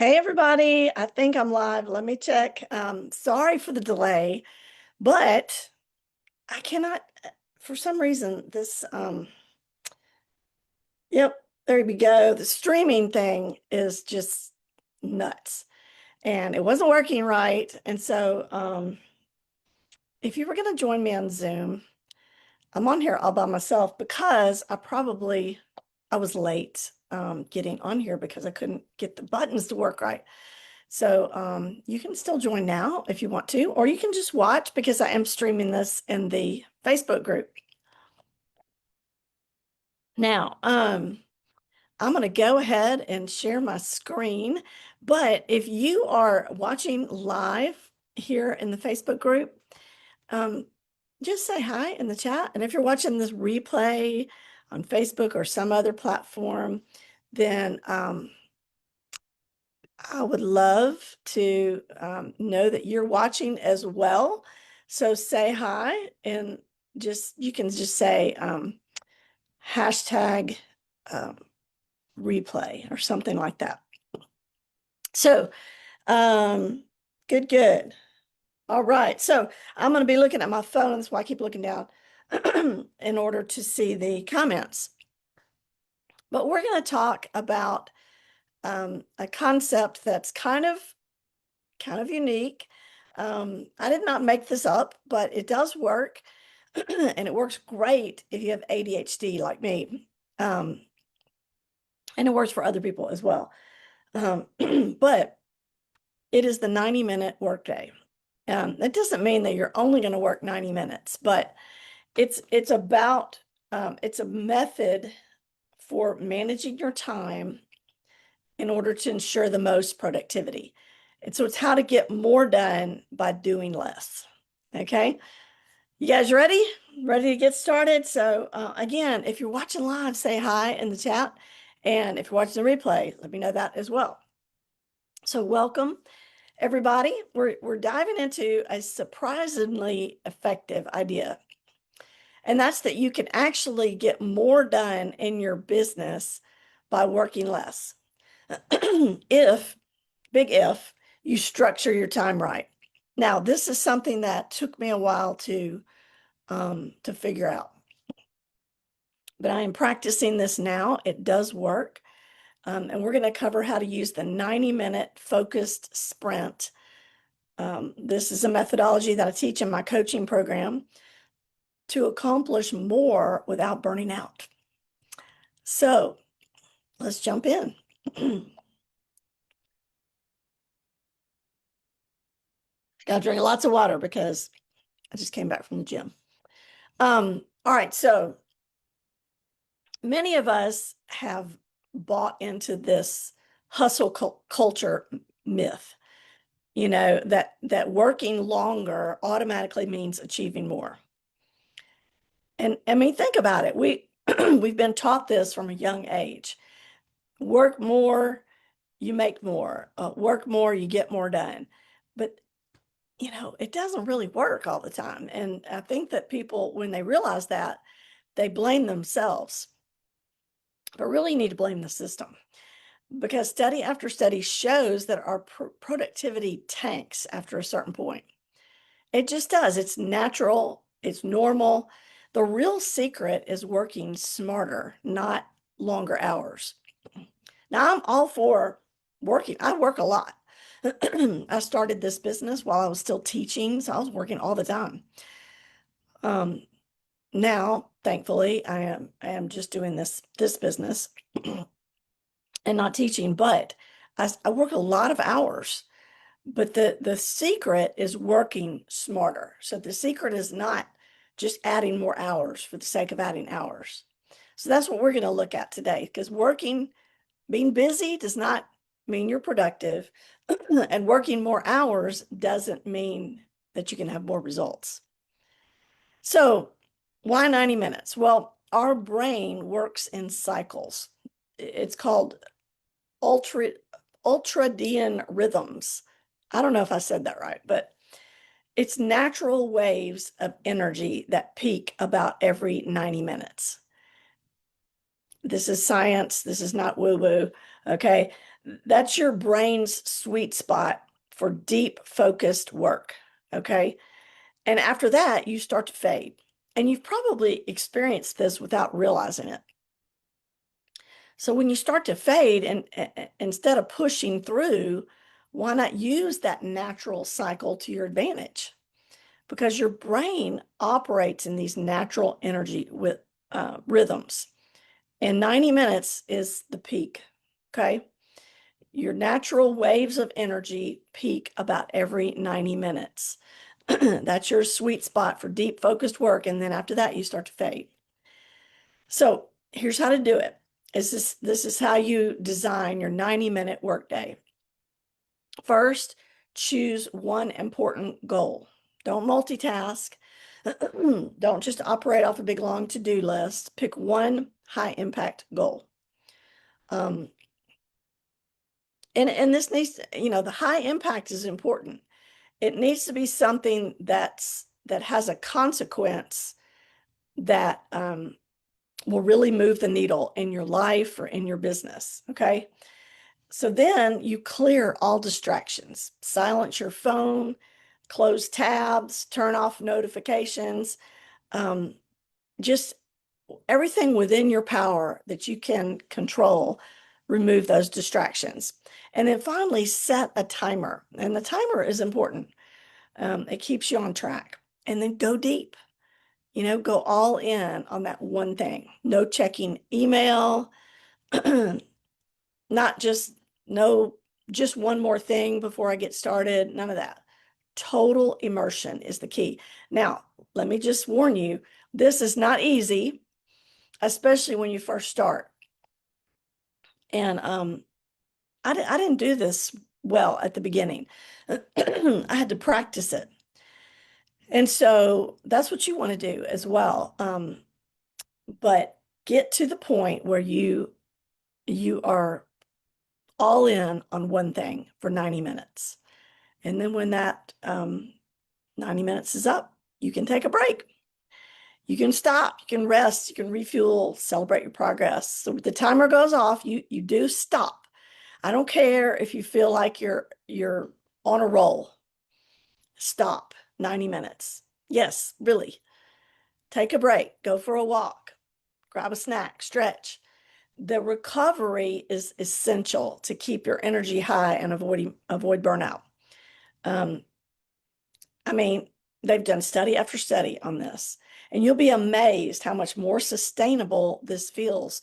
Hey everybody, I think I'm live. Let me check. Sorry for the delay, but I cannot, for some reason, yep, there we go. The streaming thing is just nuts and it wasn't working right. And so, if you were going to join me on Zoom, I'm on here all by myself because I was late, getting on here because I couldn't get the buttons to work right. So you can still join now if you want to, or you can just watch because I am streaming this in the Facebook group. Now, I'm going to go ahead and share my screen. But if you are watching live here in the Facebook group, um, just say hi in the chat. And if you're watching this replay on Facebook or some other platform, then I would love to know that you're watching as well. So say hi and you can just say hashtag um, replay or something like that. So good, good. All right. So I'm going to be looking at my phone. That's why I keep looking down in order to see the comments. But we're going to talk about a concept that's kind of unique. I did not make this up, but it does work. And it works great if you have ADHD like me. Um, and it works for other people as well. But it is the 90-minute workday. That doesn't mean that you're only going to work 90 minutes, but it's about it's a method for managing your time in order to ensure the most productivity. And so it's how to get more done by doing less. Okay. You guys ready? Ready to get started? So again, if you're watching live, say hi in the chat. And if you're watching the replay, let me know that as well. So welcome, everybody. We're diving into a surprisingly effective idea. And that's that you can actually get more done in your business by working less. If, big if, you structure your time right. Now, this is something that took me a while to figure out. But I am practicing this now. It does work. And we're going to cover how to use the 90-minute focused sprint. This is a methodology that I teach in my coaching program to accomplish more without burning out. So let's jump in. Gotta drink lots of water because I just came back from the gym. All right, so many of us have bought into this hustle culture myth, that working longer automatically means achieving more. And I mean, think about it. We've been taught this from a young age. Work more, you make more. Work more, you get more done. But it doesn't really work all the time. And I think that people, when they realize that, they blame themselves. But really, you need to blame the system because study after study shows that our productivity tanks after a certain point. It just does. It's natural, it's normal. The real secret is working smarter, not longer hours. Now, I'm all for working. I work a lot. I started this business while I was still teaching, so I was working all the time. Now, thankfully, I am just doing this business and not teaching, but I work a lot of hours. But the secret is working smarter. So the secret is not just adding more hours for the sake of adding hours. So that's what we're going to look at today, because being busy does not mean you're productive, and working more hours doesn't mean that you can have more results. So why 90 minutes? Well, our brain works in cycles. It's called ultradian rhythms. I don't know if I said that right, but it's natural waves of energy that peak about every 90 minutes. This is science. This is not woo-woo. Okay. That's your brain's sweet spot for deep, focused work. Okay. And after that, you start to fade. And you've probably experienced this without realizing it. So when you start to fade and instead of pushing through, why not use that natural cycle to your advantage? Because your brain operates in these natural energy with rhythms. And 90 minutes is the peak. Okay. Your natural waves of energy peak about every 90 minutes. That's your sweet spot for deep focused work. And then after that, you start to fade. So here's how to do it. This is how you design your 90-minute workday. First, choose one important goal. Don't multitask. Don't just operate off a big long to-do list. Pick one high impact goal. And this needs to, the high impact is important. It needs to be something that has a consequence that will really move the needle in your life or in your business. Okay. So then you clear all distractions, silence your phone, close tabs, turn off notifications, just everything within your power that you can control, remove those distractions. And then finally, set a timer. And the timer is important. It keeps you on track. And then go deep, go all in on that one thing. No checking email, not just no, just one more thing before I get started. None of that. Total immersion is the key. Now, let me just warn you, this is not easy, especially when you first start. And I didn't do this well at the beginning. I had to practice it. And so that's what you want to do as well. But get to the point where you are all in on one thing for 90 minutes. And then when that 90 minutes is up, you can take a break. You can stop, you can rest, you can refuel, celebrate your progress. So the timer goes off, you do stop. I don't care if you feel like you're on a roll. Stop 90 minutes. Yes, really. Take a break, go for a walk, grab a snack, stretch. The recovery is essential to keep your energy high and avoid burnout. I mean, they've done study after study on this, and you'll be amazed how much more sustainable this feels.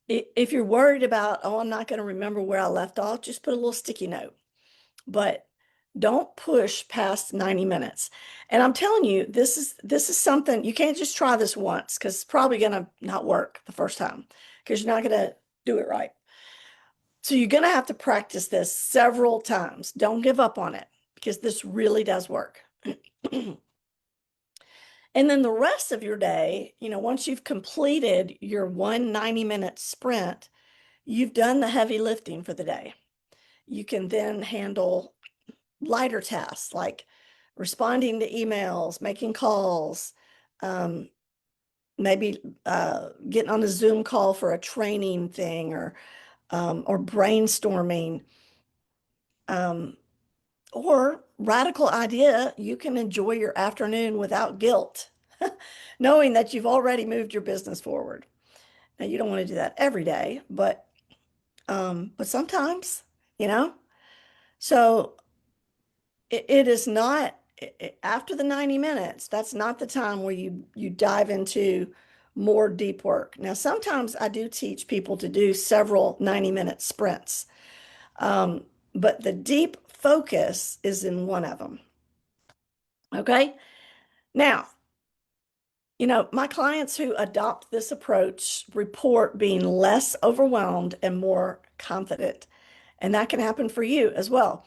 If you're worried about, oh, I'm not going to remember where I left off, just put a little sticky note. But don't push past 90 minutes. And I'm telling you, this is something you can't just try this once because it's probably going to not work the first time because you're not going to do it right. So you're going to have to practice this several times. Don't give up on it because this really does work. And then the rest of your day, once you've completed your 1 90-minute sprint, you've done the heavy lifting for the day. You can then handle lighter tasks like responding to emails, making calls, maybe getting on a Zoom call for a training thing or brainstorming. Or radical idea, you can enjoy your afternoon without guilt, knowing that you've already moved your business forward. Now you don't want to do that every day, but sometimes, you know. So it is not after the 90 minutes, that's not the time where you dive into more deep work. Now, sometimes I do teach people to do several 90-minute sprints. But the deep focus is in one of them. Okay. Now, my clients who adopt this approach report being less overwhelmed and more confident. And that can happen for you as well.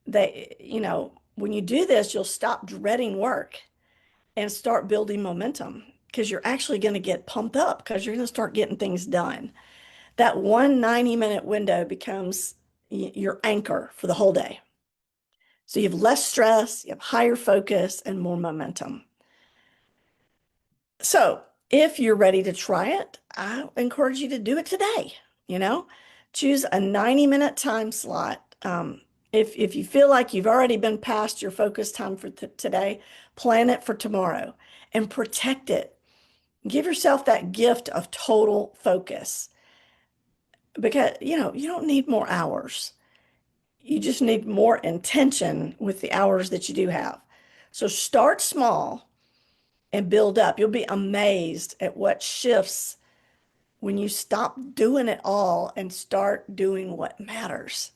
When you do this, you'll stop dreading work and start building momentum because you're actually going to get pumped up because you're going to start getting things done. That 1 90-minute window becomes your anchor for the whole day. So you have less stress, you have higher focus, and more momentum. So if you're ready to try it, I encourage you to do it today. Choose a 90-minute time slot. If you feel like you've already been past your focus time for today, plan it for tomorrow and protect it. Give yourself that gift of total focus because, you don't need more hours. You just need more intention with the hours that you do have. So start small and build up. You'll be amazed at what shifts when you stop doing it all and start doing what matters.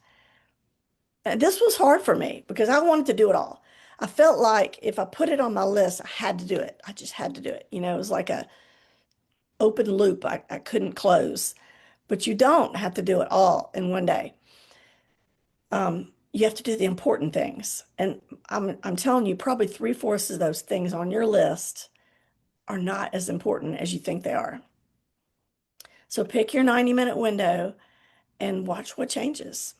And this was hard for me because I wanted to do it all. I felt like if I put it on my list, I had to do it. I just had to do it. It was like a open loop I couldn't close. But you don't have to do it all in one day. You have to do the important things. And I'm telling you, probably three-fourths of those things on your list are not as important as you think they are. So pick your 90-minute window and watch what changes.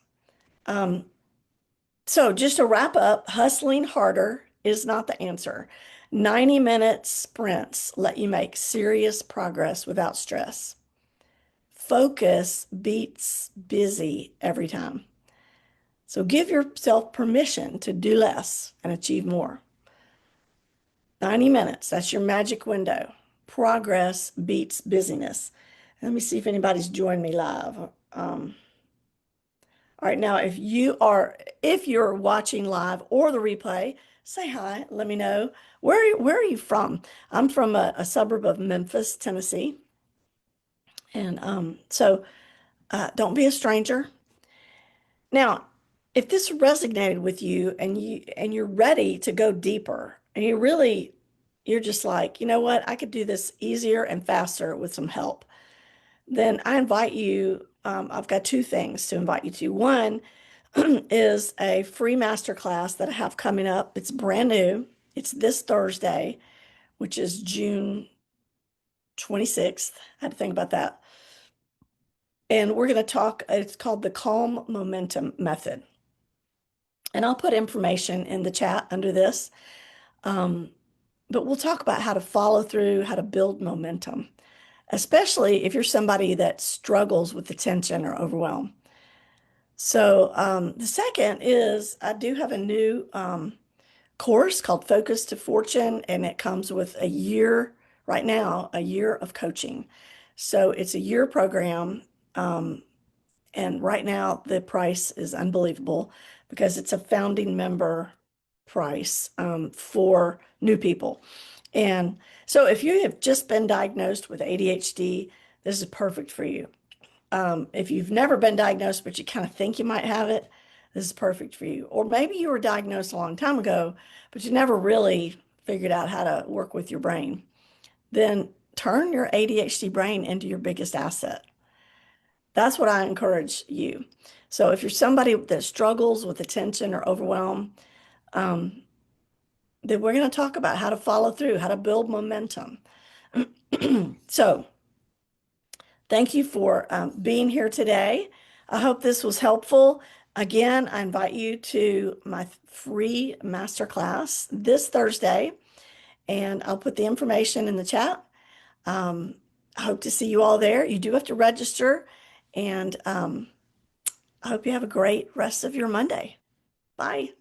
So just to wrap up, hustling harder is not the answer. 90-minute sprints let you make serious progress without stress. Focus beats busy every time. So give yourself permission to do less and achieve more. 90 minutes, that's your magic window. Progress beats busyness. Let me see if anybody's joined me live. All right, now if you're watching live or the replay, say hi, let me know. Where are you from? I'm from a suburb of Memphis, Tennessee. And don't be a stranger. Now, if this resonated with you and you're ready to go deeper and you're just like, you know what, I could do this easier and faster with some help, then I invite you, I've got two things to invite you to. One is a free masterclass that I have coming up. It's brand new. It's this Thursday, which is June 26th. I had to think about that. And we're going to talk, it's called the Calm Momentum Method. And I'll put information in the chat under this. But we'll talk about how to follow through, how to build momentum, especially if you're somebody that struggles with attention or overwhelm. So the second is I do have a new course called Focus to Fortune, and it comes with a year, right now, a year of coaching. So it's a year program. And right now the price is unbelievable because it's a founding member price for new people. And so if you have just been diagnosed with ADHD, this is perfect for you. If you've never been diagnosed, but you kind of think you might have it, this is perfect for you. Or maybe you were diagnosed a long time ago, but you never really figured out how to work with your brain. Then turn your ADHD brain into your biggest asset. That's what I encourage you. So if you're somebody that struggles with attention or overwhelm, then we're going to talk about how to follow through, how to build momentum. So thank you for being here today. I hope this was helpful. Again, I invite you to my free masterclass this Thursday, and I'll put the information in the chat. I hope to see you all there. You do have to register, and I hope you have a great rest of your Monday. Bye.